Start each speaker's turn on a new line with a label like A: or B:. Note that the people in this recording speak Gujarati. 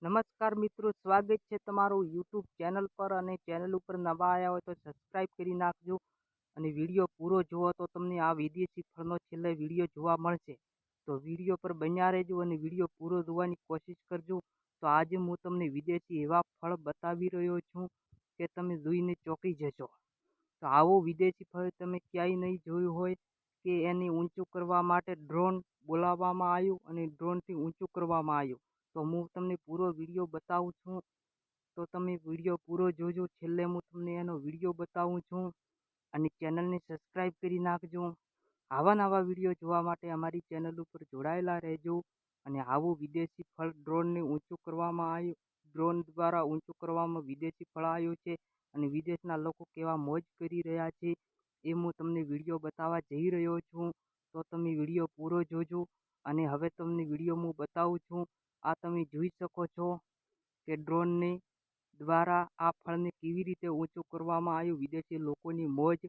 A: નમસ્કાર મિત્રો, સ્વાગત છે તમારું યુટ્યુબ ચેનલ પર અને ચેનલ ઉપર નવા આવ્યા હોય તો સબસ્ક્રાઈબ કરી નાખજો અને વિડીયો પૂરો જુઓ તો તમને આ વિદેશી ફળનો છેલ્લે વિડીયો જોવા મળશે. તો વિડીયો પર બન્યા રહેજો અને વિડીયો પૂરો જોવાની કોશિશ કરજો. તો આજે હું તમને વિદેશી એવા ફળ બતાવી રહ્યો છું કે તમે જોઈને ચોંકી જશો. તો આવો વિદેશી ફળ તમે ક્યાંય નહીં જોયું હોય કે એને ઊંચું કરવા માટે ડ્રોન બોલાવવામાં આવ્યું અને ડ્રોનથી ઊંચું કરવામાં આવ્યું. તો હું તમને પૂરો વિડીયો બતાવું છું, તો તમે વિડીયો પૂરો જોજો. છેલ્લે હું તમને એનો વિડીયો બતાવું છું અને ચેનલને સબસ્ક્રાઈબ કરી નાખજો. આવા નવા વિડીયો જોવા માટે અમારી ચેનલ ઉપર જોડાયેલા રહેજો. અને આવું વિદેશી ફળ ડ્રોનને ઊંચું કરવામાં આવ્યું, ડ્રોન દ્વારા ઊંચું કરવામાં વિદેશી ફળ આવ્યું છે અને વિદેશના લોકો કેવા મોજ કરી રહ્યા છે એ હું તમને વિડીયો બતાવવા જઈ રહ્યો છું. તો તમે વિડીયો પૂરો જોજો. અને હવે તમને વિડીયો હું બતાવું છું. આ તમે જોઈ શકો છો કે ડ્રોનને દ્વારા આ ફળને કેવી રીતે ઊંચું કરવામાં આવ્યું. વિદેશી લોકોની મોજ